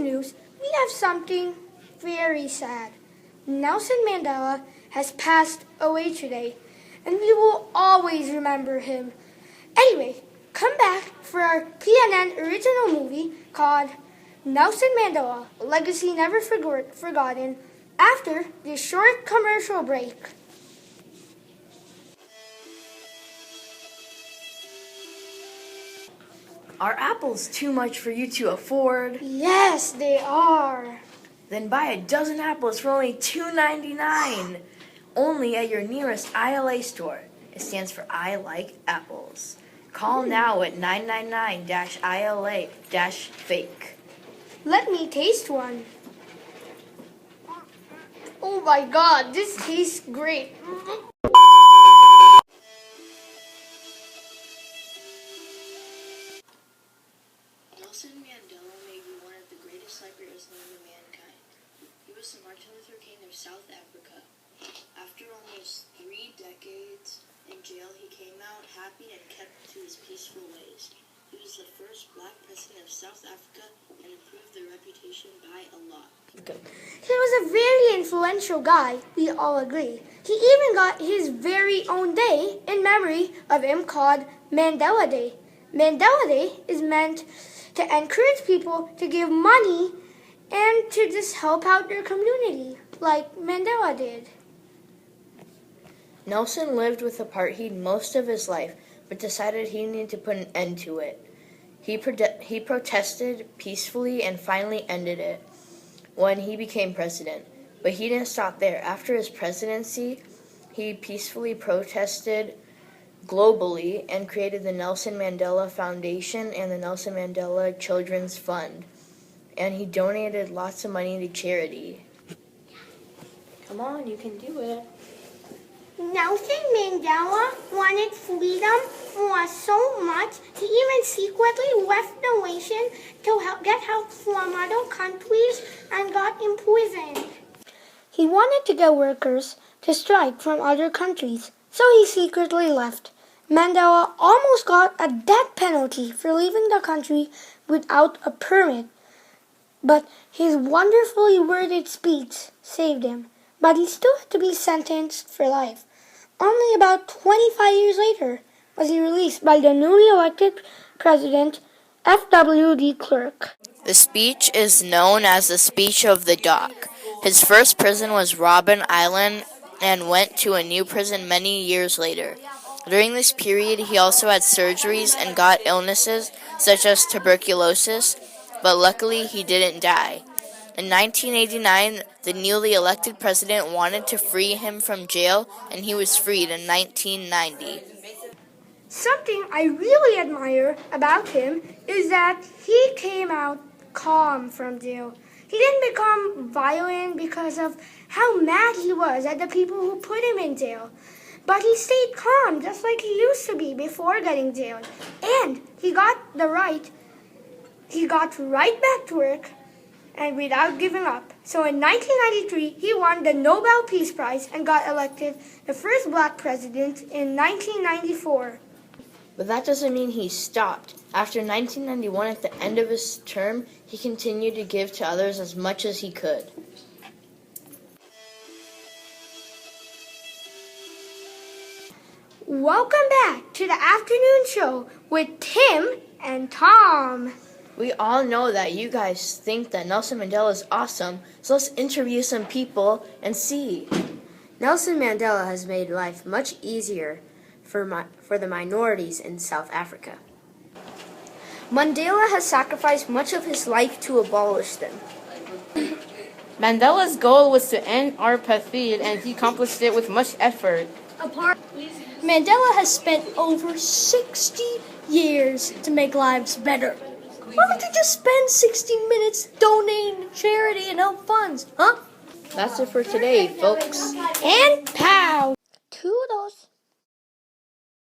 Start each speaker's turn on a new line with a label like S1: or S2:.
S1: news, we have something very sad. Nelson Mandela has passed away today, and we will always remember him. Anyway, come back for our PNN original movie called Nelson Mandela, Legacy Never Forgotten, after this short commercial break.
S2: Are apples too much for you to afford?
S1: Yes, they are.
S2: Then buy a dozen apples for only $2.99. Only at your nearest ILA store. It stands for I Like Apples. Call now at 999-ILA-FAKE.
S1: Let me taste one. Oh my God, this tastes great.
S3: Nelson Mandela may be one of the greatest liberators known to mankind. He was the Martin Luther King of South Africa. After almost 3 decades in jail, he came out happy and kept to his peaceful ways. He was the first black president of South Africa and improved their reputation by a lot.
S1: He was a very influential guy, we all agree. He even got his very own day in memory of him called Mandela Day. Mandela Day is meant to encourage people to give money and to just help out their community, like Mandela did.
S2: Nelson lived with apartheid most of his life, but decided he needed to put an end to it. He protested peacefully and finally ended it when he became president. But he didn't stop there. After his presidency, he peacefully protested globally and created the Nelson Mandela Foundation and the Nelson Mandela Children's Fund. And he donated lots of money to charity. Come on, you can do it.
S1: Nelson Mandela wanted freedom for so much, he even secretly left the nation to get help from other countries and got imprisoned. He wanted to get workers to strike from other countries, so he secretly left. Mandela almost got a death penalty for leaving the country without a permit, but his wonderfully worded speech saved him. But he still had to be sentenced for life. Only about 25 years later was he released by the newly elected president, F.W. de Klerk.
S4: The speech is known as the Speech of the Dock. His first prison was Robben Island and went to a new prison many years later. During this period, he also had surgeries and got illnesses such as tuberculosis, but luckily he didn't die. In 1989, the newly elected president wanted to free him from jail, and he was freed in 1990.
S1: Something I really admire about him is that he came out calm from jail. He didn't become violent because of how mad he was at the people who put him in jail. But he stayed calm, just like he used to be before getting jailed. And he got right back to work, and without giving up. So in 1993, he won the Nobel Peace Prize and got elected the first black president in 1994.
S2: But that doesn't mean he stopped. After 1991, at the end of his term, he continued to give to others as much as he could.
S1: Welcome back to the afternoon show with Tim and Tom.
S2: We all know that you guys think that Nelson Mandela is awesome, so let's interview some people and see.
S5: Nelson Mandela has made life much easier for the minorities in South Africa.
S6: Mandela has sacrificed much of his life to abolish them.
S7: Mandela's goal was to end apartheid, and he accomplished it with much effort.
S8: Mandela has spent over 60 years to make lives better. Why don't you just spend 60 minutes donating to charity and help funds, huh?
S2: That's it for today, folks.
S1: And pow! Toodles.